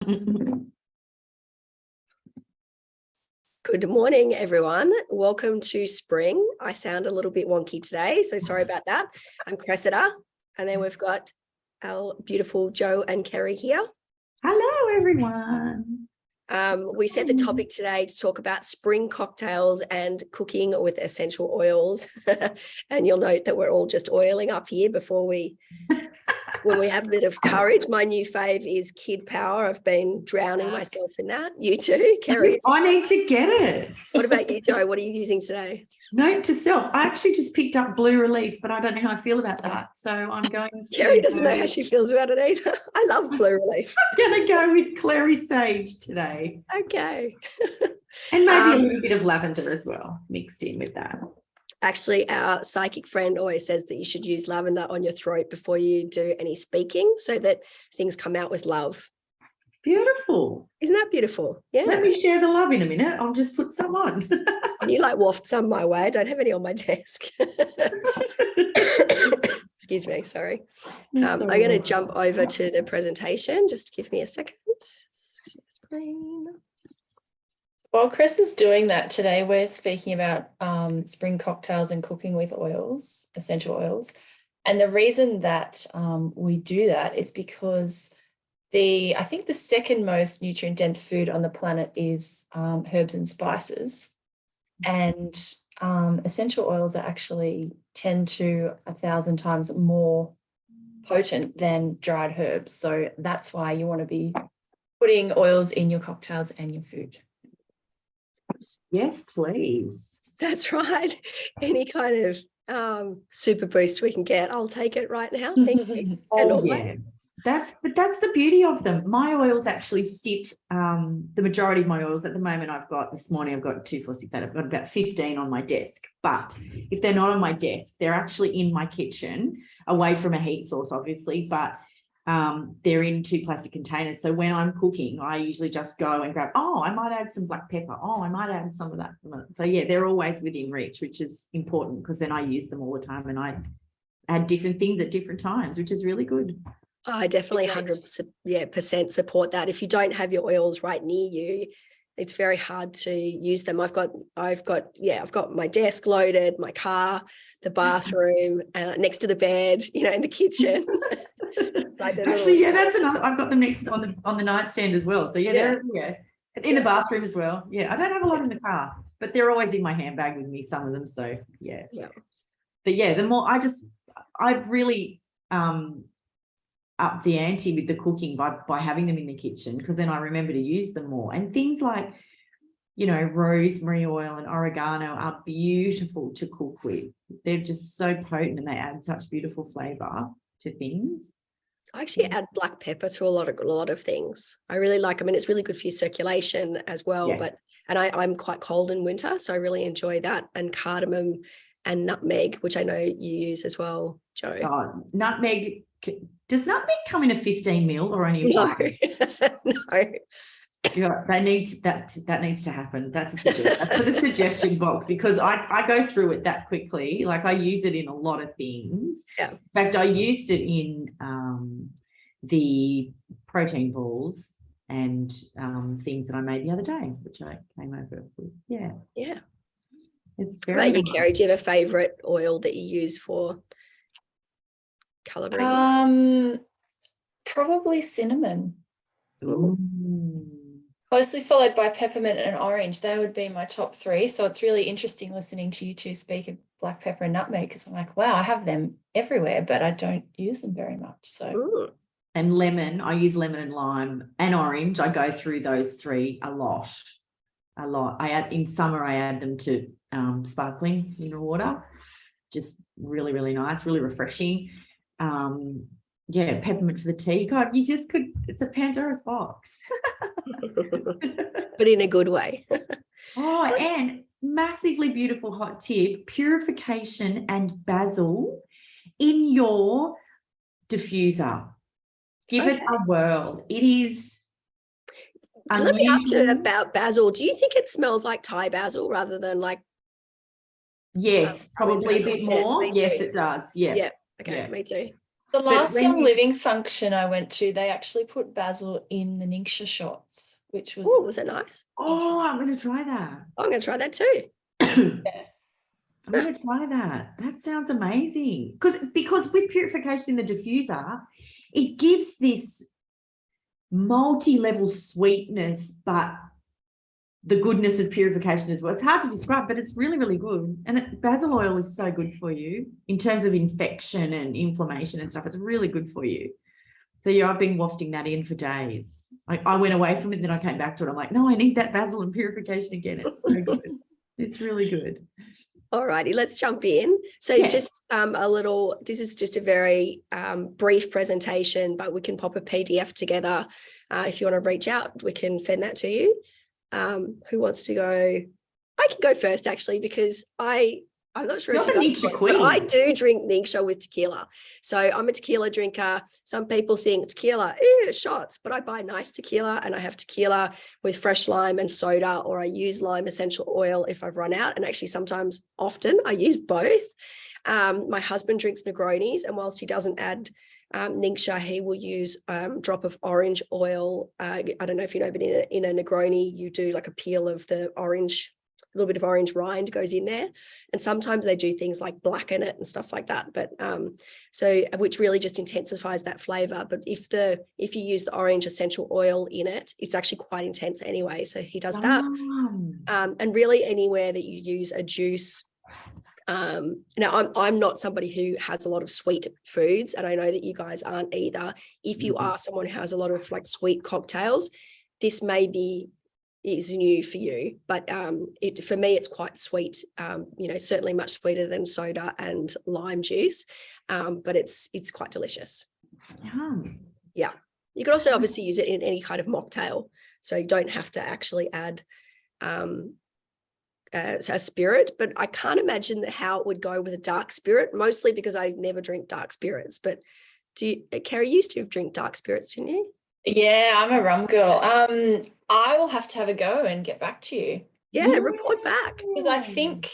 Good morning, everyone. Welcome to spring. I sound a little bit wonky today, so sorry about that. I'm Cressida, and then we've got our beautiful Joe and Kerry here. Hello, everyone. We set the topic today to talk about spring cocktails and cooking with essential oils. And you'll note that we're all just oiling up here before when we have a bit of courage. My new fave is Kid Power. I've been drowning myself in that. You too, Kerry? I need to get it. What about you, Joe? What are you using today? Note to self, I actually just picked up Blue Relief, but I don't know how I feel about that. So I'm going to... Kerry doesn't know how she feels about it either. I love Blue Relief. I'm going to go with Clary Sage today. Okay. And maybe a little bit of lavender as well, mixed in with that. Actually, our psychic friend always says that you should use lavender on your throat before you do any speaking so that things come out with love. Beautiful. Isn't that beautiful? Yeah. Let me share the love in a minute. I'll just put some on. And you waft some my way. I don't have any on my desk. Excuse me. Sorry. I'm going to jump over to the presentation. Just give me a second. Screen. While Chris is doing that today, we're speaking about spring cocktails and cooking with oils, essential oils. And the reason that we do that is because I think the second most nutrient dense food on the planet is herbs and spices. And essential oils are actually 10 to 1,000 times more potent than dried herbs. So that's why you want to be putting oils in your cocktails and your food. Yes, please. That's right. Any kind of super boost we can get, I'll take it right now. Thank you. Oh, yeah. That's the beauty of them. My oils actually sit, the majority of my oils at the moment this morning I've got 2, 4, 6, 8, I've got about 15 on my desk. But if they're not on my desk, they're actually in my kitchen, away from a heat source, obviously, but they're in 2 plastic containers. So when I'm cooking, I usually just go and grab, I might add some black pepper. I might add some of that. So yeah, they're always within reach, which is important because then I use them all the time and I add different things at different times, which is really good. I definitely 100% support that. If you don't have your oils right near you, it's very hard to use them. I've got my desk loaded, my car, the bathroom, next to the bed, in the kitchen. Actually, that's another. I've got them next on the nightstand as well. So they're in the bathroom as well. Yeah, I don't have a lot in the car, but they're always in my handbag with me. Some of them. So yeah. But yeah, the more I really up the ante with the cooking by having them in the kitchen, because then I remember to use them more. And things like, rosemary oil and oregano are beautiful to cook with. They're just so potent and they add such beautiful flavor to things. I actually add black pepper to a lot of things. I really like. I mean, it's really good for your circulation as well. Yeah. And I'm quite cold in winter, so I really enjoy that. And cardamom and nutmeg, which I know you use as well, Joe. Oh, nutmeg. Does nutmeg come in a 15 ml or only a 5? No. Yeah, that needs to happen. That's a suggestion. That's the suggestion box, because I go through it that quickly. Like, I use it in a lot of things. Yeah. In fact, I used it in the protein balls and things that I made the other day, which I came over with. Yeah. Yeah. It's very. What about you, Kerry? Do you have a favourite oil that you use for colouring? Probably cinnamon. Ooh. Closely followed by peppermint and orange. They would be my top 3. So it's really interesting listening to you two speak of black pepper and nutmeg, because I'm like, wow, I have them everywhere, but I don't use them very much. So. Ooh. And lemon, I use lemon and lime and orange. I go through those 3 a lot. In summer, I add them to sparkling mineral water. Just really, really nice, really refreshing. Peppermint for the tea. God, you just could, it's a Pandora's box. But in a good way. And massively beautiful hot tip, purification and basil in your diffuser. Give it a whirl. It is unusual. Let me ask you about basil. Do you think it smells like Thai basil rather than like? Yes, probably a bit more. Yes, it does. Yeah. Okay, me too. The last when Young you- Living function I went to, they actually put basil in the Ningxia shots, which was Oh, was it nice? Oh, I'm going to try that. I'm going to try that too. I'm going to try that. That sounds amazing. Because with purification in the diffuser, it gives this multi-level sweetness, but the goodness of purification as well. It's hard to describe, but it's really, really good. And basil oil is so good for you in terms of infection and inflammation and stuff. It's really good for you. So yeah, I've been wafting that in for days. I went away from it, then I came back to it. I'm like, no, I need that basil and purification again. It's so good. It's really good. All righty, let's jump in. So Yeah. just this is just a very brief presentation, but we can pop a PDF together. If you want to reach out, we can send that to you. Who wants to go? I can go first actually, because I'm not sure You're if you the guys Ningxia know, but I queen. do drink Ningxia with tequila. So I'm a tequila drinker. Some people think tequila, shots, but I buy nice tequila and I have tequila with fresh lime and soda, or I use lime essential oil if I've run out. And actually sometimes, often I use both. My husband drinks Negronis, and whilst he doesn't add Ningxia, he will use drop of orange oil. I don't know if you know, but in a Negroni, you do like a peel of the orange, a little bit of orange rind goes in there. And sometimes they do things like blacken it and stuff like that. But so which really just intensifies that flavor. But if you use the orange essential oil in it, it's actually quite intense anyway. So he does that. And really anywhere that you use a juice. Now I'm not somebody who has a lot of sweet foods, and I know that you guys aren't either. If you are someone who has a lot of like sweet cocktails, this is new for you, but for me it's quite sweet, certainly much sweeter than soda and lime juice, but it's quite delicious. Yum. Yeah, you could also obviously use it in any kind of mocktail, so you don't have to actually add a spirit, but I can't imagine how it would go with a dark spirit, mostly because I never drink dark spirits. But Kerry, you used to drink dark spirits, didn't you? Yeah, I'm a rum girl. I will have to have a go and get back to you, Yeah, report back. because I think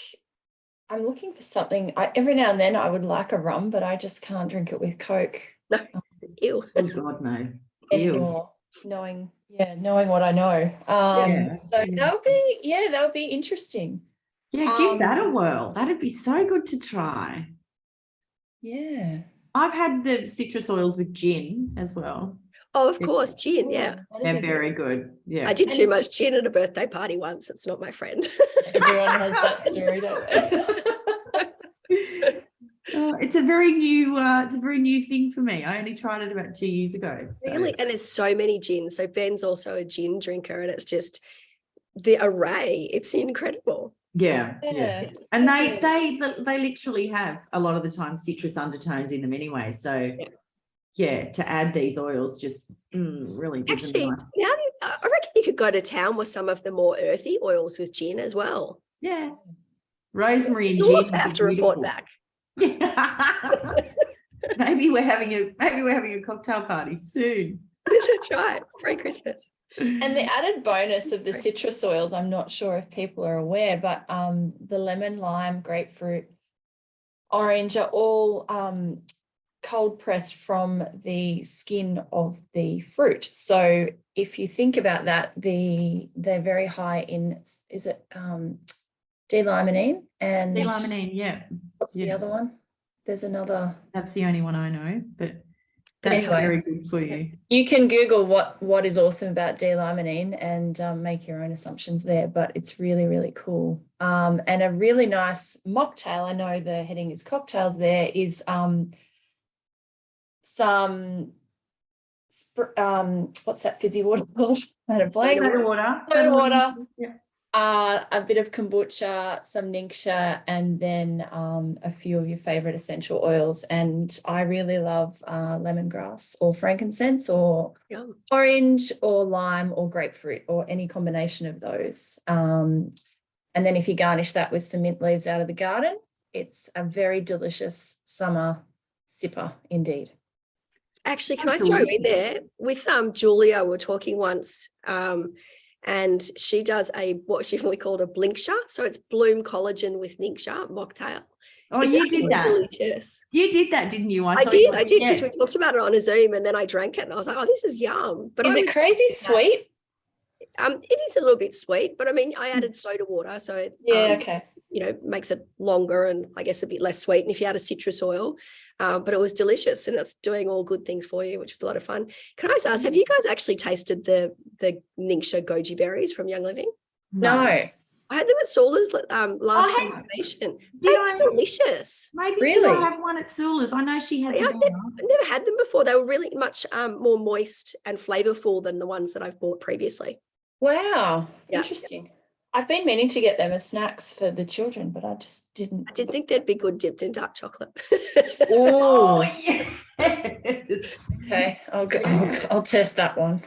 I'm looking for something. Every now and then I would like a rum, but I just can't drink it with Coke No, ew. Oh God, no. Ew. anymore. Knowing what I know. Yeah. So that would be interesting. Yeah, give that a whirl. That'd be so good to try. Yeah. I've had the citrus oils with gin as well. Oh, of course, gin. Yeah, They're very good. Yeah. I did too much gin at a birthday party once. It's not my friend. Everyone has that story, don't they? It's a very new thing for me. I only tried it about 2 years ago. So. Really? And there's so many gins. So Ben's also a gin drinker, and it's just the array. It's incredible. Yeah. Yeah. And they literally have a lot of the time citrus undertones in them anyway. So to add these oils just really gives them Actually, life. I reckon you could go to town with some of the more earthy oils with gin as well. Yeah. Rosemary and You gin. also have to report back. Maybe we're having a cocktail party soon. That's right. Merry Christmas. And the added bonus of the citrus oils, I'm not sure if people are aware, but the lemon, lime, grapefruit, orange are all cold pressed from the skin of the fruit. So if you think about that, they're very high in, is it D-limonene? And D-limonene, yeah. what's the other one? There's another. That's the only one I know, but that's anyway, very good for you. You can Google what is awesome about D-limonene and make your own assumptions there, but it's really, really cool. And a really nice mocktail, I know the heading is cocktails there, is some what's that fizzy water called? Soda water. Soda water. Yeah. A bit of kombucha, some Ningxia, and then a few of your favorite essential oils. And I really love lemongrass or frankincense or orange or lime or grapefruit or any combination of those. And then if you garnish that with some mint leaves out of the garden, it's a very delicious summer sipper indeed. Actually, can I throw in there with Julia? We were talking once, and she does what we called a Blinkxia. So it's Bloom Collagen with Ningxia mocktail, Oh, It's you actually did that. delicious. You did that, didn't you? I saw you did on- because yeah. we talked about it on a Zoom and then I drank it and I was like, oh, this is yum. But Is I it would, crazy sweet? it is a little bit sweet, but I mean, I added soda water, so it, Yeah, okay. you know, makes it longer and I guess a bit less sweet. And if you add a citrus oil, but it was delicious and it's doing all good things for you, which was a lot of fun. Can I just ask, have you guys actually tasted the Ningxia goji berries from Young Living? No. I had them at Sula's last I had- presentation. Did They I? were delicious. Maybe did Really? I have one at Sula's? I know she had Yeah, them. I've never had them before. They were really much more moist and flavorful than the ones that I've bought previously. Wow. Yeah. Interesting. I've been meaning to get them as snacks for the children, but I just didn't. I did think they'd be good dipped in dark chocolate. Oh, Oh, yes. okay. I'll test that one.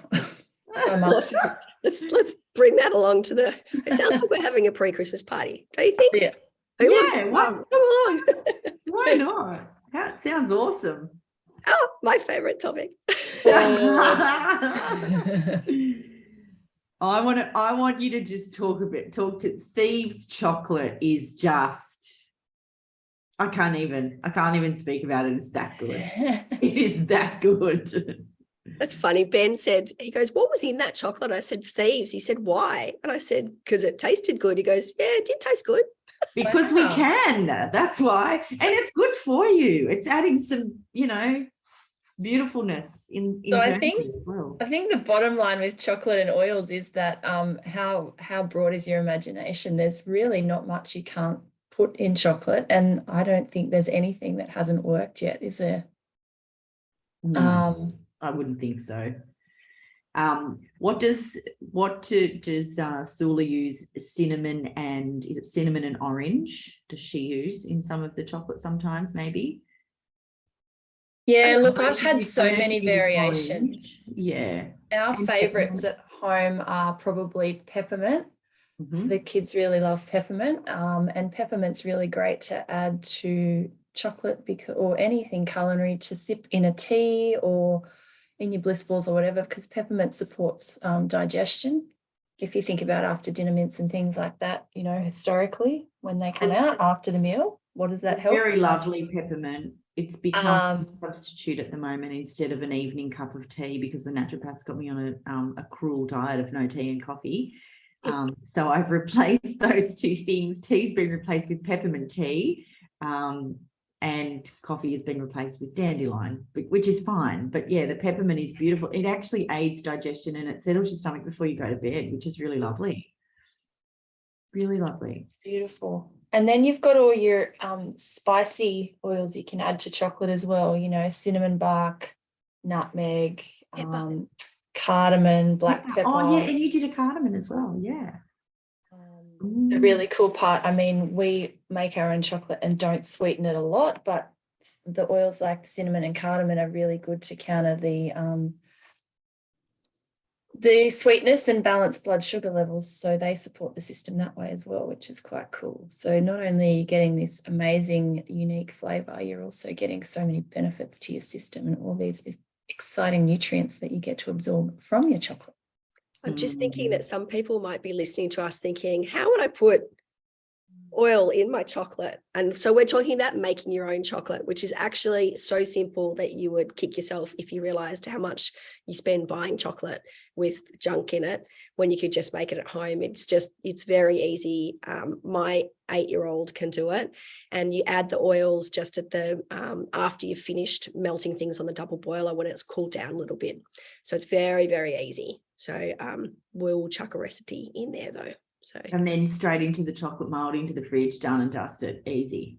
I must. Awesome. Let's bring that along to the. It sounds like we're having a pre-Christmas party, don't you think? Yeah. Who wants Yeah, to what- come? Come along. Why not? That sounds awesome. Oh, my favorite topic. I want you to just talk to Thieves chocolate is just I can't even speak about it. It's that good. It is that good. That's funny. Ben said, he goes, what was in that chocolate? I said, thieves. He said, why? And I said, because it tasted good. He goes, yeah, it did taste good. Because we Wow. can. That's why. And it's good for you. It's adding some, beautifulness in So I internally think- as well. I think the bottom line with chocolate and oils is that how broad is your imagination? There's really not much you can't put in chocolate, and I don't think there's anything that hasn't worked yet, is there? No, I wouldn't think so. What does Sula use? Cinnamon and is it cinnamon and orange? Does she use in some of the chocolate sometimes? Maybe. Yeah, look, But I've she had uses- so I know she many uses variations. orange. Yeah. Our And favorites peppermint. at home are probably peppermint. Mhm. The kids really love peppermint, and peppermint's really great to add to chocolate or anything culinary to sip in a tea or in your bliss balls or whatever, because peppermint supports digestion. If you think about after dinner mints and things like that, historically when they come And out after the meal, what does that It's help? very lovely peppermint. It's become Um, a substitute at the moment instead of an evening cup of tea because the naturopath's got me on a cruel diet of no tea and coffee. So I've replaced those two things. Tea's been replaced with peppermint tea, and coffee has been replaced with dandelion, which is fine. But yeah, the peppermint is beautiful. It actually aids digestion and it settles your stomach before you go to bed, which is really lovely. Really lovely. It's beautiful. And then you've got all your spicy oils you can add to chocolate as well, cinnamon bark, nutmeg, Pepper. cardamom, black Yeah. pepper. Oh yeah, and you did a cardamom as well. Yeah. The really cool part, I mean, we make our own chocolate and don't sweeten it a lot, but the oils like cinnamon and cardamom are really good to counter the sweetness and balance blood sugar levels. So they support the system that way as well, which is quite cool. So not only are you getting this amazing, unique flavor, you're also getting so many benefits to your system and all these exciting nutrients that you get to absorb from your chocolate. I'm just thinking that some people might be listening to us thinking, how would I put oil in my chocolate? And so we're talking about making your own chocolate, which is actually so simple that you would kick yourself if you realized how much you spend buying chocolate with junk in it when you could just make it at home. It's very easy. My 8-year-old can do it, and you add the oils just at the after you've finished melting things on the double boiler when it's cooled down a little bit. So it's very, very easy. So we'll chuck a recipe in there though. So And then straight into the chocolate mold, into the fridge, done and dusted, easy.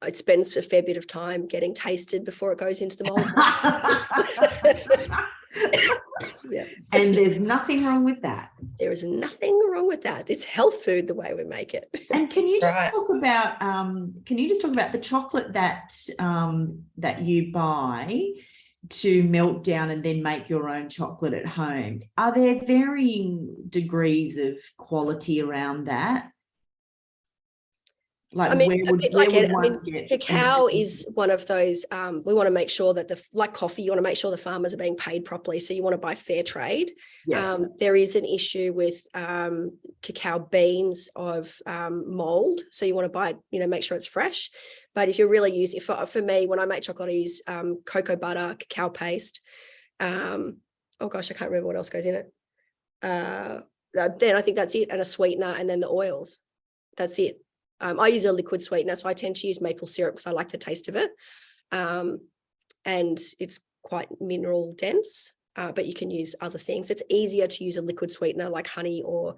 it spends a fair bit of time getting tasted before it goes into the mold. Yeah. And there's nothing wrong with that. There is nothing wrong with that. It's health food the way we make it. And can you just Right. talk about the chocolate that that you buy to melt down and then make your own chocolate at home? Are there varying degrees of quality around that? Like I mean, where a would bit where like would it. I one mean, get cacao is one of those, we want to make sure that like coffee, you want to make sure the farmers are being paid properly. So you want to buy fair trade. yeah. There is an issue with cacao beans of mold. So you want to buy, make sure it's fresh. But if you're really using, for me, when I make chocolate, I use cocoa butter, cacao paste. Oh gosh, I can't remember what else goes in it. Then I think that's it, and a sweetener, and then the oils. That's it. I use a liquid sweetener, so I tend to use maple syrup because I like the taste of it. And it's quite mineral dense, but you can use other things. It's easier to use a liquid sweetener like honey or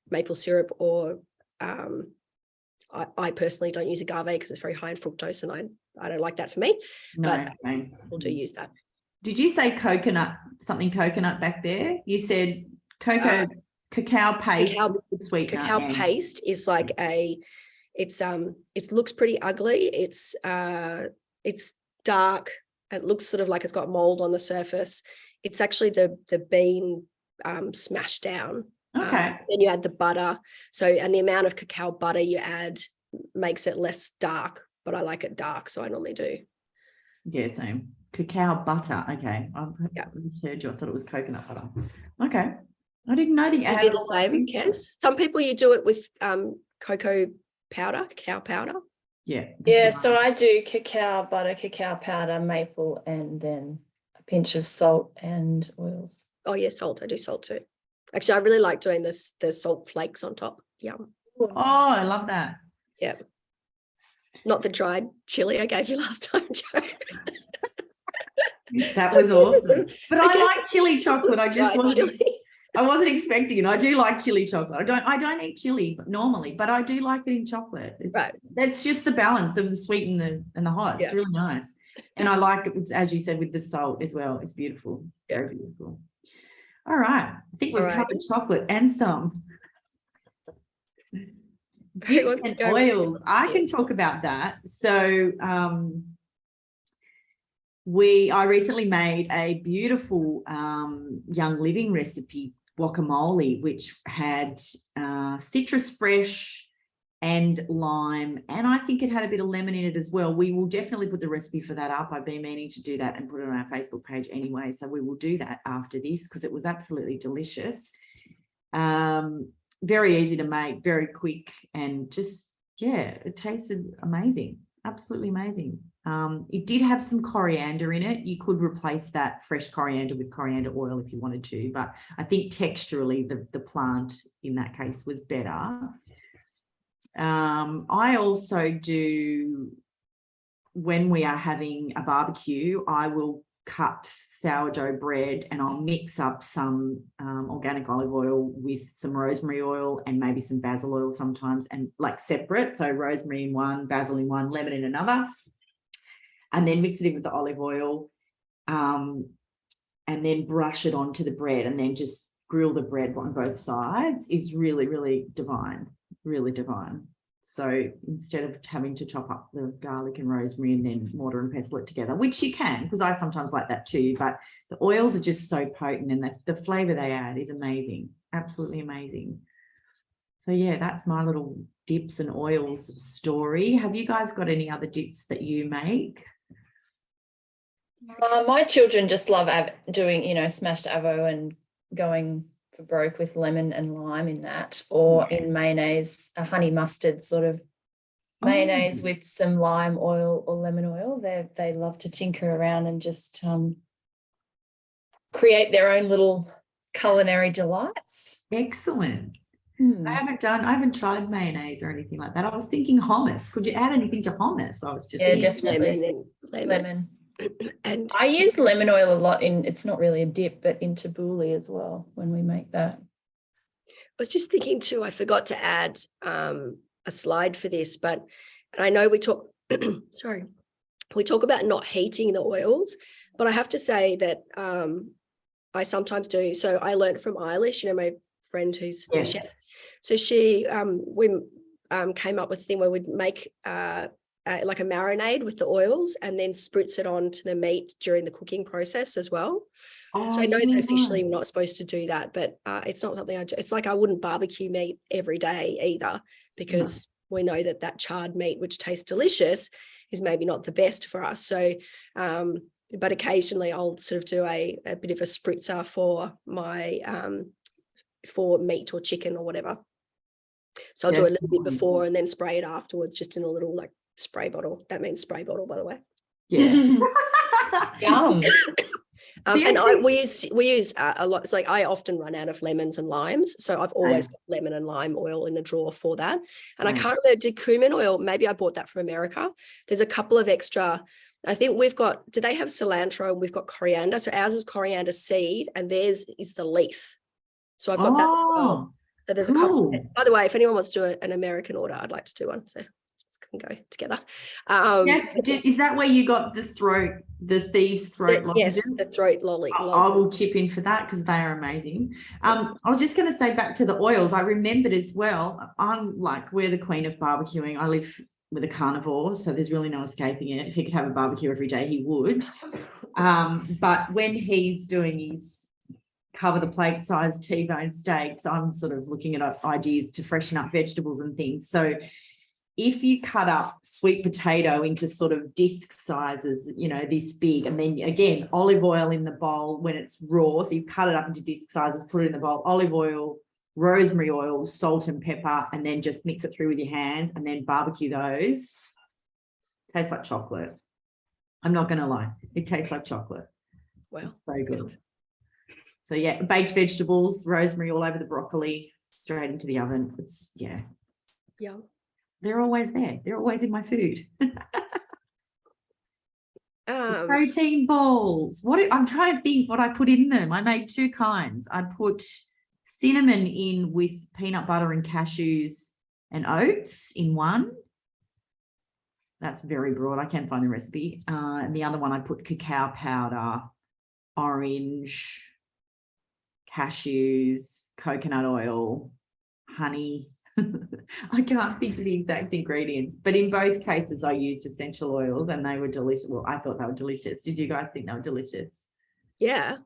maple syrup, or I personally don't use agave because it's very high in fructose, and I don't like that for me. No, but same. people do use that. Did you say coconut, something coconut back there? You said cacao paste, liquid sweetener. Cacao paste is like it looks pretty ugly. It's dark. It looks sort of like it's got mold on the surface. It's actually the bean smashed down. Okay. Then you add the butter. And the amount of cacao butter you add makes it less dark, but I like it dark, so I normally do. Yeah, same. Cacao butter. Okay. I misheard you. I thought it was coconut butter. Okay. I didn't know that you You added do the same, Kes? Some people you do it with cacao powder. Yeah. Yeah, so I do cacao butter, cacao powder, maple, and then a pinch of salt and oils. Oh yeah, salt. I do salt too. Actually, I really like doing the salt flakes on top. Yum. Oh, I love that. Yeah. Not the dried chili I gave you last time, Joe. That was awesome. But Okay. I like chili chocolate. I just Dried chili. I wasn't expecting it. I do like chili chocolate. I don't eat chili normally, but I do like it in chocolate. Right. That's just the balance of the sweet and the hot. It's Yeah. really nice. And I like it, as you said, with the salt as well. It's beautiful. Yeah. Very beautiful. All right. I think we've All right. covered chocolate and some. Who Dips wants to and go with oils. I Yeah. can talk about that. So I recently made a beautiful Young Living recipe guacamole, which had citrus fresh and lime, and I think it had a bit of lemon in it as well. We will definitely put the recipe for that up. I've been meaning to do that and put it on our Facebook page anyway, so we will do that after this because it was absolutely delicious. Very easy to make, very quick, and just, yeah, it tasted amazing. Absolutely amazing. It did have some coriander in it. You could replace that fresh coriander with coriander oil if you wanted to, but I think texturally the plant in that case was better. I also do, when we are having a barbecue, I will cut sourdough bread and I'll mix up some organic olive oil with some rosemary oil and maybe some basil oil sometimes, and like separate. So rosemary in one, basil in one, lemon in another, and then mix it in with the olive oil, and then brush it onto the bread and then just grill the bread on both sides. Is really, really divine, really divine. So instead of having to chop up the garlic and rosemary and then mortar and pestle it together, which you can, because I sometimes like that too, but the oils are just so potent and the flavor they add is amazing, absolutely amazing. So yeah, that's my little dips and oils story. Have you guys got any other dips that you make? My children just love doing, smashed avo and going for broke with lemon and lime in that, or in mayonnaise, a honey mustard sort of mayonnaise with some lime oil or lemon oil. They love to tinker around and just create their own little culinary delights. Excellent. I haven't tried mayonnaise or anything like that. I was thinking hummus. Could you add anything to hummus? I was just Definitely lemon. And I use lemon oil a lot it's not really a dip, but in tabbouleh as well when we make that. I was just thinking too, I forgot to add a slide for this, and I know we talk about not heating the oils, but I have to say that I sometimes do. So I learned from Eilish, my friend who's a chef. So she, we came up with a thing where we'd make like a marinade with the oils and then spritz it onto the meat during the cooking process as well. So I know that officially we're not supposed to do that, but it's not something I do. It's like I wouldn't barbecue meat every day either, because we know that that charred meat, which tastes delicious, is maybe not the best for us. So, but occasionally I'll sort of do a bit of a spritzer for my for meat or chicken or whatever. So I'll do a little bit before and then spray it afterwards, just in a little like spray bottle. That means spray bottle, by the way. Yeah. Yum. And we use a lot. It's like I often run out of lemons and limes, so I've always got lemon and lime oil in the drawer for that. And I can't remember, did cumin oil? Maybe I bought that from America. There's a couple of extra. I think we've got. Do they have cilantro? We've got coriander. So ours is coriander seed, and theirs is the leaf. So I've got that as well. So there's a couple. By the way, if anyone wants to do an American order, I'd like to do one. So can go together. Yes, is that where you got the thieves' throat lozenges? Yes, the throat lolly. I will chip in for that because they are amazing. I was just going to say, back to the oils, I remembered as well, we're the queen of barbecuing. I live with a carnivore, so there's really no escaping it. If he could have a barbecue every day, he would. But when he's doing his cover the plate size T-bone steaks, I'm sort of looking at ideas to freshen up vegetables and things. So if you cut up sweet potato into sort of disc sizes, this big, and then again, olive oil in the bowl when it's raw. So you cut it up into disc sizes, put it in the bowl, olive oil, rosemary oil, salt and pepper, and then just mix it through with your hands and then barbecue those. Tastes like chocolate. I'm not going to lie. It tastes like chocolate. Wow. It's so good. So yeah, baked vegetables, rosemary all over the broccoli, straight into the oven. It's, yeah. They're always there. They're always in my food. Protein balls. I'm trying to think what I put in them. I made two kinds. I put cinnamon in with peanut butter and cashews and oats in one. That's very broad. I can't find the recipe. And the other one, I put cacao powder, orange, cashews, coconut oil, honey. I can't think of the exact ingredients, but in both cases I used essential oils and they were delicious. Well, I thought they were delicious. Did you guys think they were delicious? Yeah.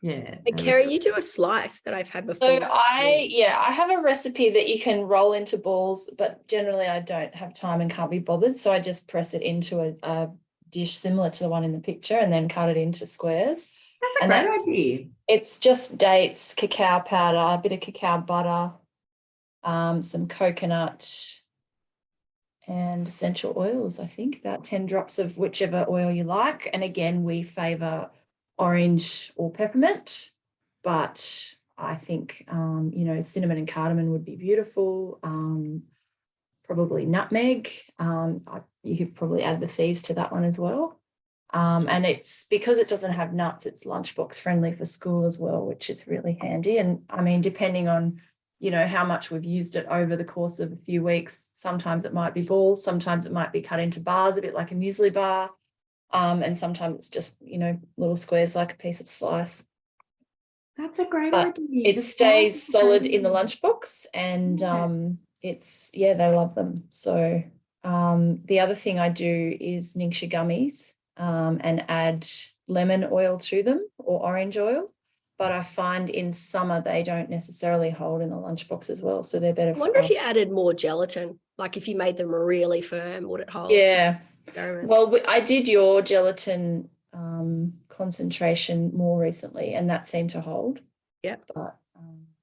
Yeah. And Kerry, you do a slice that I've had before. So I have a recipe that you can roll into balls, but generally I don't have time and can't be bothered. So I just press it into a dish similar to the one in the picture and then cut it into squares. That's a great idea. It's just dates, cacao powder, a bit of cacao butter, some coconut and essential oils, I think about 10 drops of whichever oil you like. And again, we favor orange or peppermint, but I think, cinnamon and cardamom would be beautiful. Probably nutmeg. You could probably add the thieves to that one as well. And it's because it doesn't have nuts, it's lunchbox friendly for school as well, which is really handy. And I mean, depending on how much we've used it over the course of a few weeks. Sometimes it might be balls, sometimes it might be cut into bars, a bit like a muesli bar. And sometimes it's just, little squares like a piece of slice. That's a great idea. It stays solid in the lunchbox and they love them. So the other thing I do is Ningxia gummies and add lemon oil to them or orange oil. But I find in summer they don't necessarily hold in the lunchbox as well. So they're better. I wonder if you added more gelatin, like if you made them really firm, would it hold? Yeah. Well, I did your gelatin concentration more recently and that seemed to hold. Yeah. But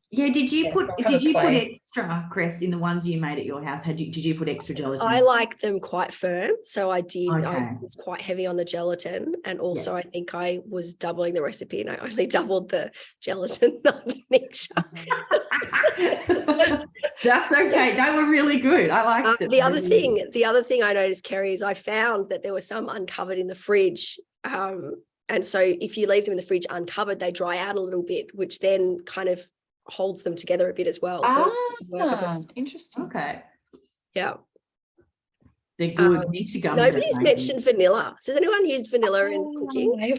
did you put extra, Chris, in the ones you made at your house? Did you put extra gelatin? I like them quite firm, so I did. Okay. I was quite heavy on the gelatin, and also I think I was doubling the recipe, and I only doubled the gelatin, not the mixture. That's okay. They were really good. I liked it. The other thing I noticed, Kerry, is I found that there were some uncovered in the fridge. And so if you leave them in the fridge uncovered, they dry out a little bit, which then kind of holds them together a bit as well. So interesting. Okay. Yeah. They're good. Nobody's mentioned vanilla. Does anyone use vanilla in cooking? I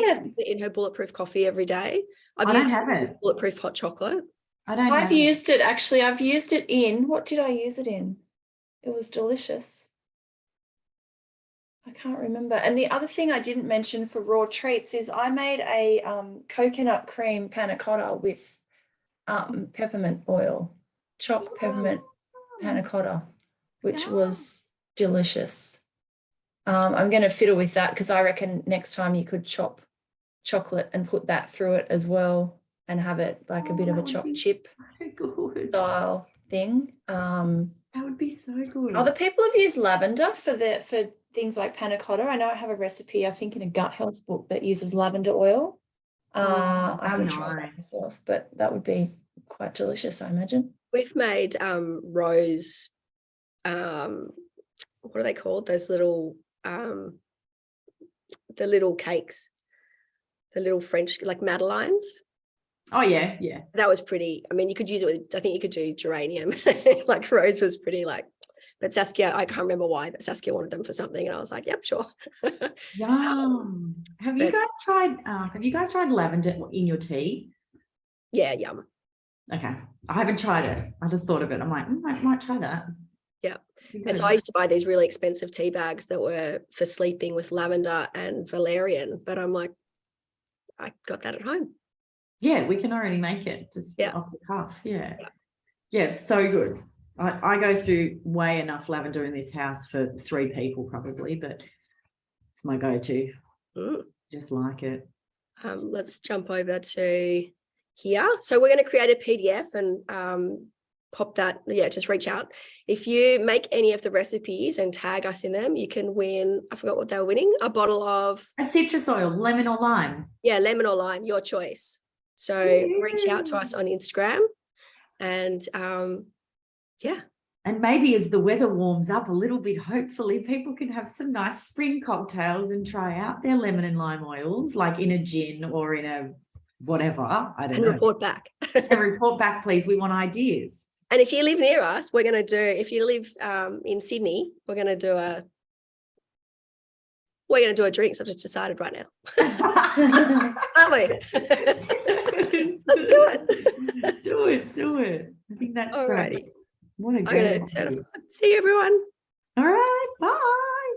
know in her bulletproof coffee every day. I've used bulletproof hot chocolate. I've used it actually. I've used it in, what did I use it in? It was delicious. I can't remember. And the other thing I didn't mention for raw treats is I made a coconut cream panna cotta with peppermint oil, chopped peppermint panna cotta, which Yeah. was delicious. I'm going to fiddle with that because I reckon next time you could chop chocolate and put that through it as well and have it like a bit of a that would chopped be chip so good. style thing. That would be so good. Other people have used lavender for things like panna cotta. I know I have a recipe, I think in a gut health book, that uses lavender oil. I haven't tried that nice. myself, but that would be quite delicious, I imagine. We've made rose, what are they called? Those little the little cakes, the little French, like madeleines. Oh yeah, yeah. That was pretty. I mean, you could use it with, I think you could do geranium. Like rose was pretty like, but Saskia, I can't remember why, but Saskia wanted them for something, and I was like, yep, sure. Yum. Have you guys tried lavender in your tea? Yeah, yum. Okay. I haven't tried it. I just thought of it. I'm like, I might try that. Yeah. Be And so good. I used to buy these really expensive tea bags that were for sleeping with lavender and valerian, but I'm like, I got that at home. Yeah, we can already make it just Yeah. off the cuff. Yeah. Yeah. Yeah, it's so good. I go through way enough lavender in this house for 3 people probably, but it's my go-to. Mm. Just like it. Let's jump over to here. So we're going to create a PDF and pop that. Yeah, just reach out. If you make any of the recipes and tag us in them, you can win, I forgot what they were winning, a bottle of, And citrus oil, lemon or lime. yeah, lemon or lime, your choice. So reach out to us on Instagram and yeah. And maybe as the weather warms up a little bit, hopefully people can have some nice spring cocktails and try out their lemon and lime oils, like in a gin or in a whatever. I don't And know. report back. And report back, please. We want ideas. And if you live near us, we're going to do, if you live in Sydney, we're going to do a drink. I've just decided right now. Aren't we? Let's do it. Do it. I think that's Alrighty. great. What a I'm great going to idea. see you, everyone. All right. Bye.